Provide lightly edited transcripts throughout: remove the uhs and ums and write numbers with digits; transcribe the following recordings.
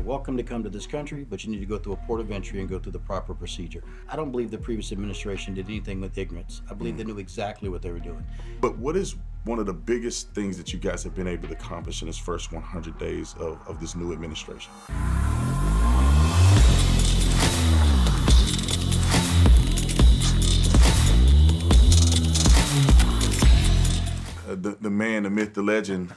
welcome to come to this country, but you need to go through a port of entry and go through the proper procedure. I don't believe the previous administration did anything with ignorance. I believe they knew exactly what they were doing. But what is one of the biggest things that you guys have been able to accomplish in this first 100 days of this new administration? The man, the myth, the legend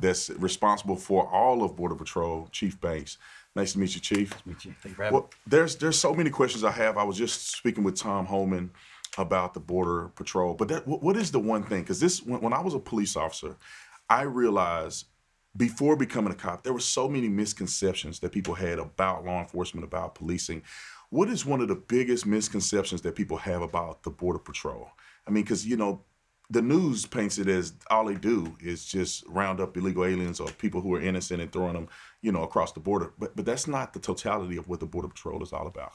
that's responsible for all of Border Patrol, Chief Banks. Nice to meet you, Chief. Nice to meet you. Thank you for having me. Well, there's so many questions I have. I was just speaking with Tom Holman about the Border Patrol, but what is the one thing? Because when I was a police officer, I realized before becoming a cop, there were so many misconceptions that people had about law enforcement, about policing. What is one of the biggest misconceptions that people have about the Border Patrol? I mean, because, the news paints it as all they do is just round up illegal aliens or people who are innocent and throwing them, across the border. But that's not the totality of what the Border Patrol is all about.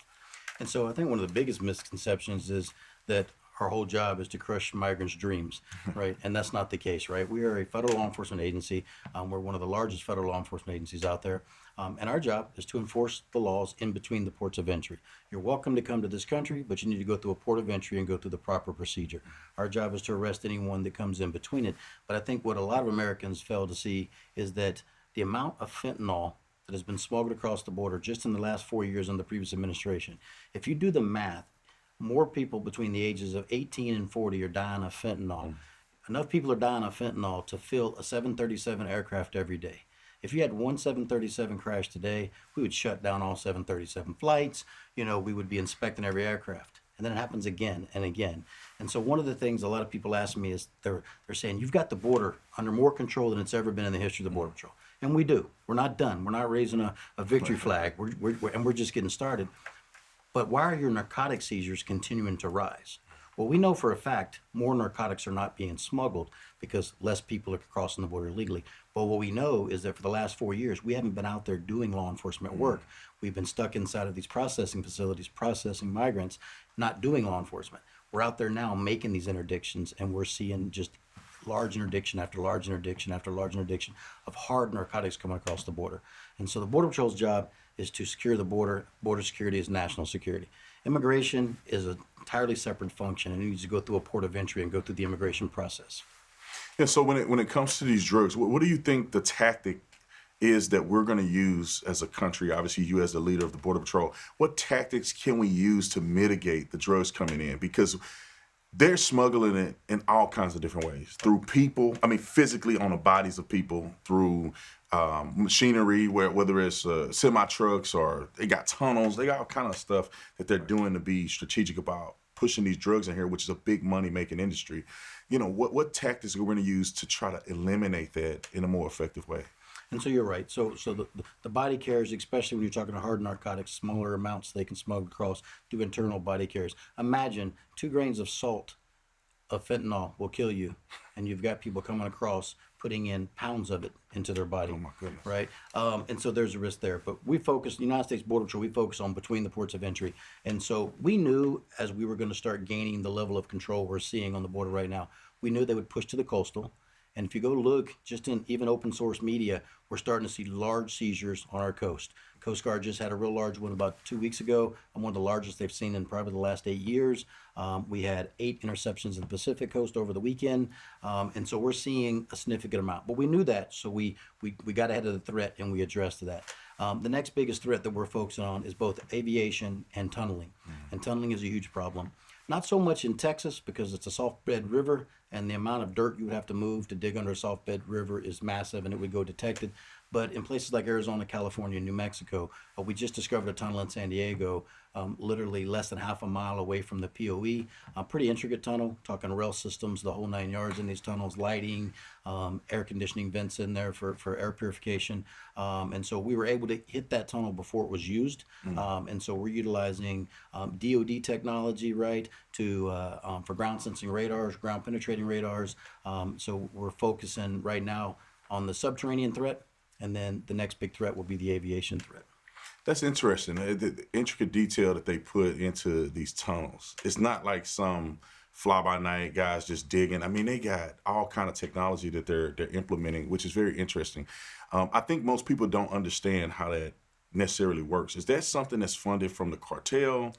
And so I think one of the biggest misconceptions is that our whole job is to crush migrants' dreams, right? And that's not the case, right? We are a federal law enforcement agency. We're one of the largest federal law enforcement agencies out there. And our job is to enforce the laws in between the ports of entry. You're welcome to come to this country, but you need to go through a port of entry and go through the proper procedure. Our job is to arrest anyone that comes in between it. But I think what a lot of Americans fail to see is that the amount of fentanyl that has been smuggled across the border just in the last 4 years under the previous administration, if you do the math, more people between the ages of 18 and 40 are dying of fentanyl. Enough people are dying of fentanyl to fill a 737 aircraft every day. If you had one 737 crash today, we would shut down all 737 flights. We would be inspecting every aircraft. And then it happens again and again. And so one of the things a lot of people ask me is they're saying, you've got the border under more control than it's ever been in the history of the Border Patrol. And we do. We're not done. We're not raising a victory flag. We're just getting started. But why are your narcotic seizures continuing to rise? Well, we know for a fact more narcotics are not being smuggled because less people are crossing the border illegally. But what we know is that for the last 4 years, we haven't been out there doing law enforcement work. We've been stuck inside of these processing facilities, processing migrants, not doing law enforcement. We're out there now making these interdictions, and we're seeing just large interdiction after large interdiction after large interdiction of hard narcotics coming across the border. And so the Border Patrol's job is to secure the border. Border security is national security. Immigration is an entirely separate function, and it needs to go through a port of entry and go through the immigration process. Yeah, so when it comes to these drugs, what do you think the tactic is that we're going to use as a country? Obviously, you as the leader of the Border Patrol, what tactics can we use to mitigate the drugs coming in? Because they're smuggling it in all kinds of different ways. Through people, physically on the bodies of people, through machinery, whether it's semi-trucks or they got tunnels, they got all kind of stuff that they're doing to be strategic about pushing these drugs in here, which is a big money-making industry. What tactics are we going to use to try to eliminate that in a more effective way? And so you're right. So the body carriers, especially when you're talking hard narcotics, smaller amounts they can smuggle across, do internal body carriers. Imagine 2 grains of salt of fentanyl will kill you, and you've got people coming across putting in pounds of it into their body. Oh my goodness. Right? And so there's a risk there. But we focus, the United States Border Patrol, we focus on between the ports of entry. And so we knew as we were going to start gaining the level of control we're seeing on the border right now, we knew they would push to the coastal. And if you go look just in even open source media, we're starting to see large seizures on our coast. Coast Guard just had a real large one about 2 weeks ago, and one of the largest they've seen in probably the last 8 years. We had 8 interceptions in the Pacific coast over the weekend, and so we're seeing a significant amount. But we knew that, so we got ahead of the threat and we addressed that. The next biggest threat that we're focusing on is both aviation and tunneling, and tunneling is a huge problem. Not so much in Texas because it's a soft bed river, and the amount of dirt you would have to move to dig under a soft bed river is massive, and it would go detected. But in places like Arizona, California, and New Mexico, we just discovered a tunnel in San Diego, literally less than half a mile away from the POE. Pretty intricate tunnel, talking rail systems, the whole 9 yards in these tunnels, lighting, air conditioning vents in there for air purification. And so we were able to hit that tunnel before it was used. And so we're utilizing DoD technology, right, for ground sensing radars, ground penetrating radars. So we're focusing right now on the subterranean threat, and then the next big threat will be the aviation threat. That's interesting. The intricate detail that they put into these tunnels. It's not like some fly-by-night guys just digging. They got all kind of technology that they're implementing, which is very interesting. I think most people don't understand how that necessarily works. Is that something that's funded from the cartel?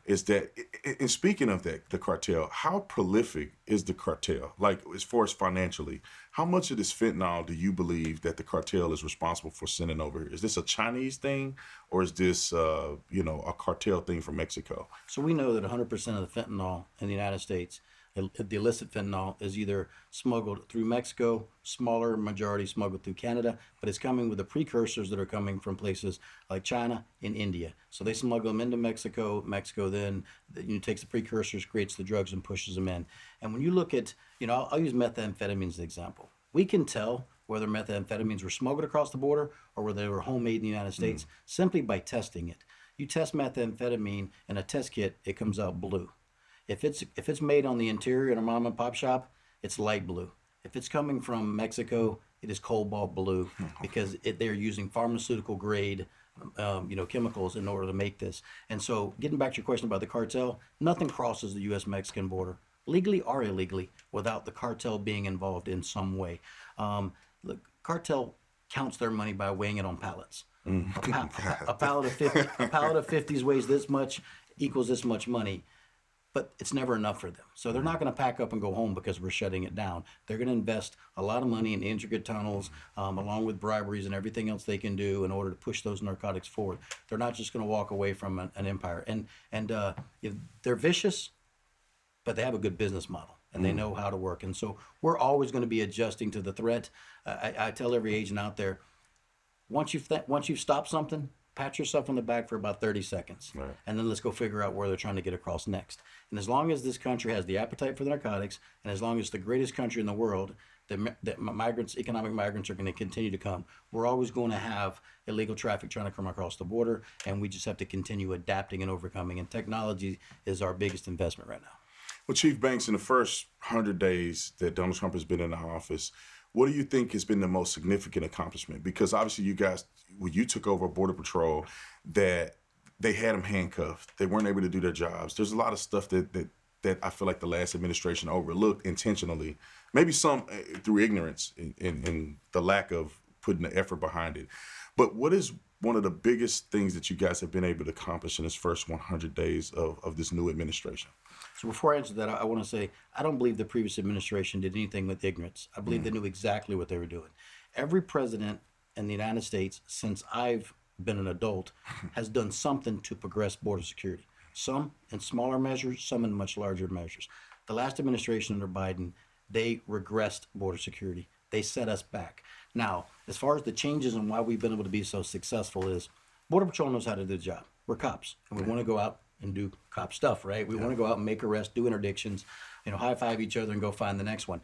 Is that, and speaking of that, the cartel, how prolific is the cartel? Like, as far as financially, how much of this fentanyl do you believe that the cartel is responsible for sending over here? Is this a Chinese thing, or is this, a cartel thing from Mexico? So we know that 100% of the fentanyl in the United States, the illicit fentanyl, is either smuggled through Mexico, smaller majority smuggled through Canada, but it's coming with the precursors that are coming from places like China and India. So they smuggle them into Mexico. Mexico then takes the precursors, creates the drugs, and pushes them in. And when you look at, I'll use methamphetamines as an example. We can tell whether methamphetamines were smuggled across the border or whether they were homemade in the United States simply by testing it. You test methamphetamine in a test kit, it comes out blue. If it's made on the interior in a mom and pop shop, it's light blue. If it's coming from Mexico, it is cobalt blue because they're using pharmaceutical grade, chemicals in order to make this. And so, getting back to your question about the cartel, nothing crosses the U.S.-Mexican border, legally or illegally, without the cartel being involved in some way. The cartel counts their money by weighing it on pallets. A pallet of 50s weighs this much, equals this much money. But it's never enough for them. So they're not going to pack up and go home because we're shutting it down. They're going to invest a lot of money in intricate tunnels, along with briberies and everything else they can do in order to push those narcotics forward. They're not just going to walk away from an empire. And they're vicious, but they have a good business model and they know how to work. And so we're always going to be adjusting to the threat. I tell every agent out there, once you've stopped something, pat yourself on the back for about 30 seconds. Right. And then let's go figure out where they're trying to get across next. And as long as this country has the appetite for the narcotics, and as long as it's the greatest country in the world, the economic migrants are going to continue to come. We're always going to have illegal traffic trying to come across the border, and we just have to continue adapting and overcoming. And technology is our biggest investment right now. Well, Chief Banks, in the first 100 days that Donald Trump has been in the office, what do you think has been the most significant accomplishment? Because obviously you guys, when you took over Border Patrol, that they had them handcuffed. They weren't able to do their jobs. There's a lot of stuff that I feel like the last administration overlooked intentionally, maybe some through ignorance and the lack of putting the effort behind it. But what is one of the biggest things that you guys have been able to accomplish in this first 100 days of this new administration? So before I answer that, I want to say I don't believe the previous administration did anything with ignorance. I believe they knew exactly what they were doing. Every president in the United States since I've been an adult has done something to progress border security. Some in smaller measures, some in much larger measures. The last administration under Biden, they regressed border security. They set us back. Now, as far as the changes and why we've been able to be so successful is Border Patrol knows how to do the job. We're cops, and we want to go out and do cop stuff, right? We want to go out and make arrests, do interdictions, high five each other and go find the next one.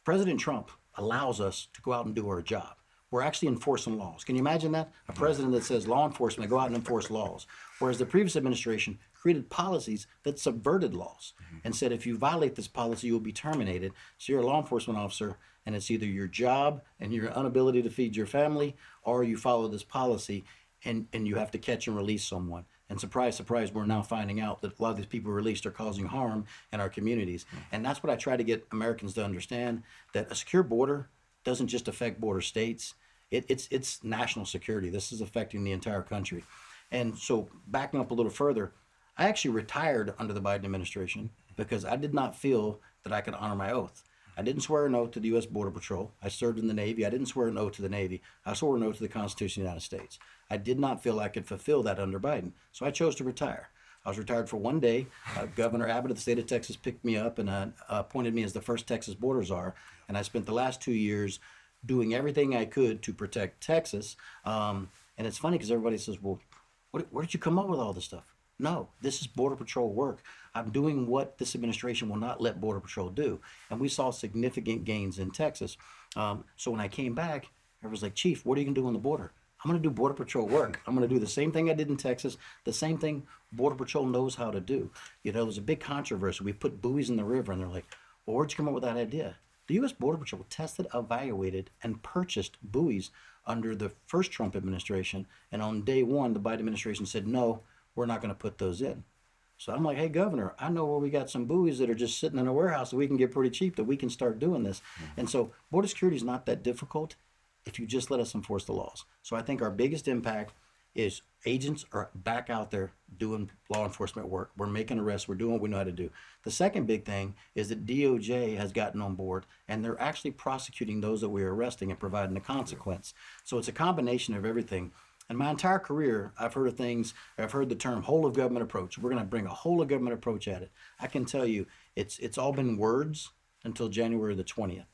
President Trump allows us to go out and do our job. We're actually enforcing laws. Can you imagine that? A president that says law enforcement, go out and enforce laws. Whereas the previous administration created policies that subverted laws and said, if you violate this policy, you'll be terminated. So you're a law enforcement officer, and it's either your job and your inability to feed your family, or you follow this policy and you have to catch and release someone. And surprise, surprise, we're now finding out that a lot of these people released are causing harm in our communities. And that's what I try to get Americans to understand, that a secure border doesn't just affect border states. It's national security. This is affecting the entire country. And so backing up a little further, I actually retired under the Biden administration because I did not feel that I could honor my oath. I didn't swear an oath to the U.S. Border Patrol. I served in the Navy. I didn't swear an oath to the Navy. I swore an oath to the Constitution of the United States. I did not feel I could fulfill that under Biden, so I chose to retire. I was retired for one day. Governor Abbott of the state of Texas picked me up and appointed me as the first Texas border czar, and I spent the last 2 years doing everything I could to protect Texas. And it's funny because everybody says, well, where did you come up with all this stuff? No, this is Border Patrol work. I'm doing what this administration will not let Border Patrol do. And we saw significant gains in Texas. So when I came back, I was like, Chief, what are you going to do on the border? I'm going to do Border Patrol work. I'm going to do the same thing I did in Texas, the same thing Border Patrol knows how to do. There was a big controversy. We put buoys in the river, and they're like, well, where'd you come up with that idea? The U.S. Border Patrol tested, evaluated, and purchased buoys under the first Trump administration. And on day one, the Biden administration said, no, we're not going to put those in. So I'm like, hey, Governor, I know where we got some buoys that are just sitting in a warehouse that we can get pretty cheap, that we can start doing this. And so border security is not that difficult if you just let us enforce the laws. So I think our biggest impact is agents are back out there doing law enforcement work. We're making arrests. We're doing what we know how to do. The second big thing is that DOJ has gotten on board and they're actually prosecuting those that we're arresting and providing a consequence. So it's a combination of everything. In my entire career, I've heard of things, I've heard the term whole of government approach. We're going to bring a whole of government approach at it. I can tell you, it's all been words until January the 20th.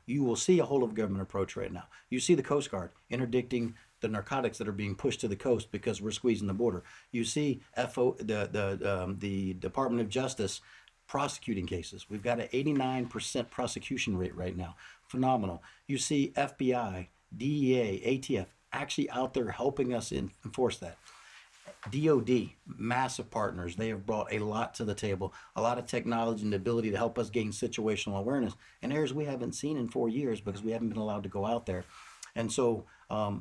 You will see a whole of government approach right now. You see the Coast Guard interdicting the narcotics that are being pushed to the coast because we're squeezing the border. You see the Department of Justice prosecuting cases. We've got an 89% prosecution rate right now. Phenomenal. You see FBI, DEA, ATF actually out there helping us enforce that. DOD, massive partners. They have brought a lot to the table, a lot of technology and the ability to help us gain situational awareness in areas we haven't seen in 4 years because we haven't been allowed to go out there. And so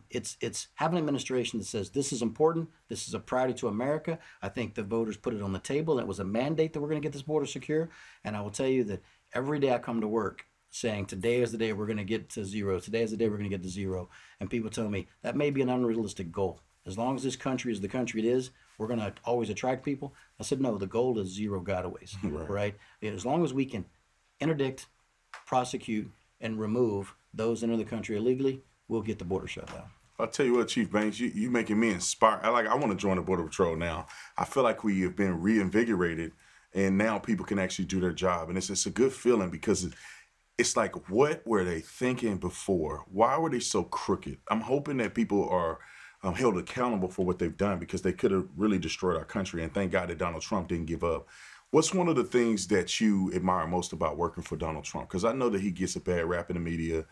it's having an administration that says this is important, this is a priority to America. I think the voters put it on the table, and it was a mandate that we're going to get this border secure. And I will tell you that every day I come to work saying today is the day we're going to get to zero. Today is the day we're going to get to zero. And people tell me that may be an unrealistic goal. As long as this country is the country it is, we're going to always attract people. I said, no, the goal is zero gotaways, right? As long as we can interdict, prosecute, and remove those that enter the country illegally, we'll get the border shut down. I'll tell you what, Chief Banks, you making me inspired. I want to join the Border Patrol now. I feel like we have been reinvigorated, and now people can actually do their job. And it's a good feeling because it's like, what were they thinking before? Why were they so crooked? I'm hoping that people are held accountable for what they've done because they could have really destroyed our country. And thank God that Donald Trump didn't give up. What's one of the things that you admire most about working for Donald Trump? Because I know that he gets a bad rap in the media.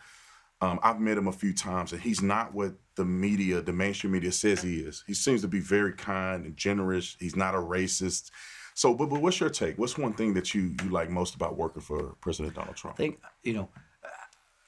I've met him a few times, and he's not what the media, the mainstream media says he is. He seems to be very kind and generous. He's not a racist. So, but what's your take? What's one thing that you like most about working for President Donald Trump?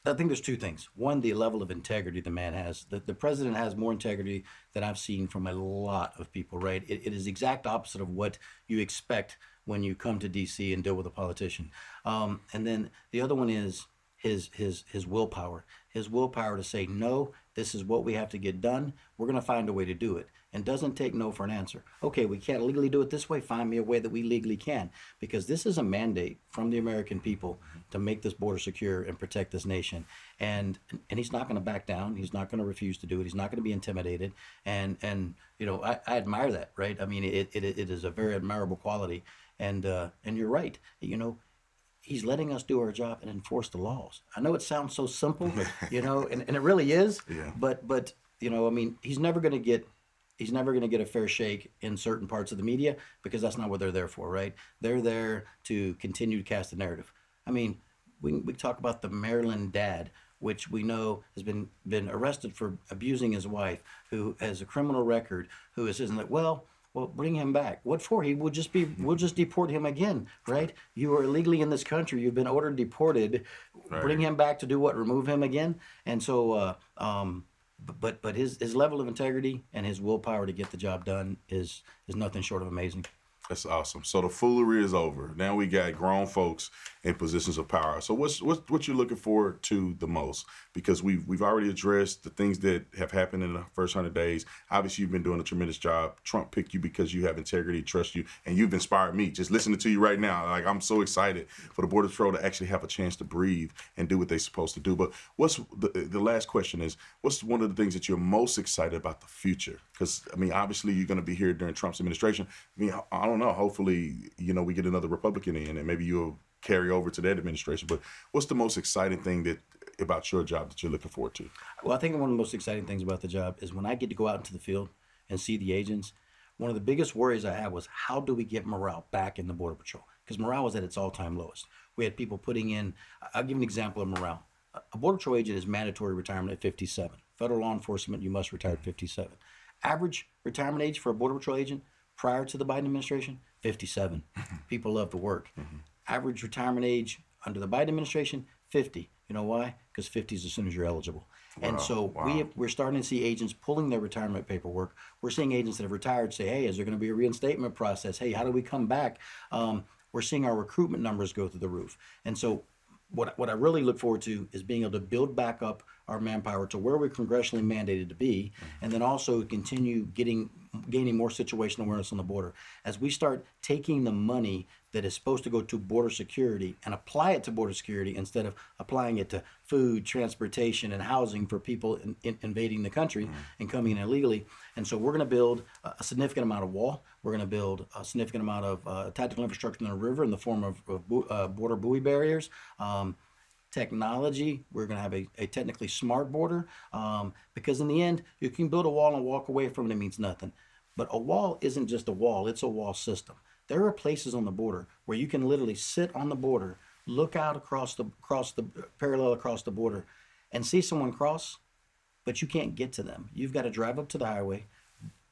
I think there's two things. One, the level of integrity the man has. The president has more integrity than I've seen from a lot of people, right? It is the exact opposite of what you expect when you come to D.C. and deal with a politician. And then the other one is his willpower. His willpower to say, no, this is what we have to get done. We're going to find a way to do it. And doesn't take no for an answer. Okay, we can't legally do it this way. Find me a way that we legally can. Because this is a mandate from the American people to make this border secure and protect this nation. And he's not going to back down. He's not going to refuse to do it. He's not going to be intimidated. And I admire that, right? I mean, it is a very admirable quality. And you're right. He's letting us do our job and enforce the laws. I know it sounds so simple, and it really is. Yeah. But he's never going to get a fair shake in certain parts of the media because that's not what they're there for, right? They're there to continue to cast the narrative. I mean, we talk about the Maryland dad, which we know has been arrested for abusing his wife, who has a criminal record, who is saying that, well, bring him back. What for? We'll just deport him again, right? You are illegally in this country. You've been ordered deported. Right. Bring him back to do what? Remove him again? And so, but his level of integrity and his willpower to get the job done is nothing short of amazing. That's awesome. So the foolery is over. Now we got grown folks in positions of power. So what you looking forward to the most? Because we've already addressed the things that have happened in the first 100 days. Obviously, you've been doing a tremendous job. Trump picked you because you have integrity, trust you, and you've inspired me. Just listening to you right now, like I'm so excited for the Border Patrol to actually have a chance to breathe and do what they're supposed to do. But what's the last question is, what's one of the things that you're most excited about the future? Because, obviously you're going to be here during Trump's administration. I don't know. Hopefully, we get another Republican in and maybe you'll carry over to that administration. But what's the most exciting thing about your job that you're looking forward to? Well, I think one of the most exciting things about the job is when I get to go out into the field and see the agents. One of the biggest worries I had was how do we get morale back in the Border Patrol? Because morale was at its all-time lowest. We had people putting in, I'll give an example of morale. A Border Patrol agent is mandatory retirement at 57. Federal law enforcement, you must retire at 57. Average retirement age for a Border Patrol agent prior to the Biden administration, 57. People love to work. Average retirement age under the Biden administration, 50. You know why? Because 50 is as soon as you're eligible. Wow, and so we're starting to see agents pulling their retirement paperwork. We're seeing agents that have retired say, hey, is there going to be a reinstatement process? Hey, how do we come back? We're seeing our recruitment numbers go through the roof. And so what I really look forward to is being able to build back up our manpower to where we're congressionally mandated to be, and then also continue gaining more situational awareness on the border. As we start taking the money that is supposed to go to border security and apply it to border security instead of applying it to food, transportation, and housing for people invading the country and coming in illegally. And so we're going to build a significant amount of wall. We're going to build a significant amount of tactical infrastructure in the river in the form of border buoy barriers. Technology, we're going to have a technically smart border, because in the end, you can build a wall and walk away from it, it means nothing. But a wall isn't just a wall, it's a wall system. There are places on the border where you can literally sit on the border, look out across the parallel across the border, and see someone cross, but you can't get to them. You've got to drive up to the highway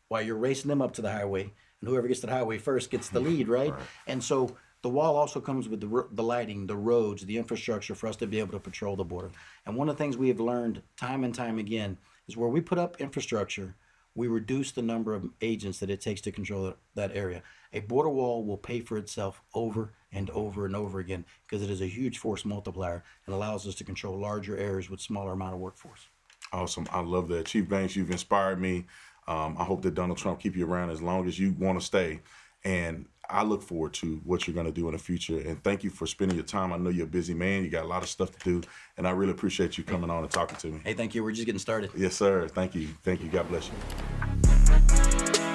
while you're racing them up to the highway, and whoever gets to the highway first gets the lead, right? And so the wall also comes with the lighting, the roads, the infrastructure for us to be able to patrol the border. And one of the things we have learned time and time again is where we put up infrastructure, we reduce the number of agents that it takes to control that area. A border wall will pay for itself over and over and over again because it is a huge force multiplier and allows us to control larger areas with smaller amount of workforce. Awesome. I love that. Chief Banks, you've inspired me. I hope that Donald Trump keep you around as long as you want to stay. And I look forward to what you're going to do in the future. And thank you for spending your time. I know you're a busy man. You got a lot of stuff to do. And I really appreciate you coming on and talking to me. Hey, thank you. We're just getting started. Yes, sir. Thank you. Thank you. God bless you.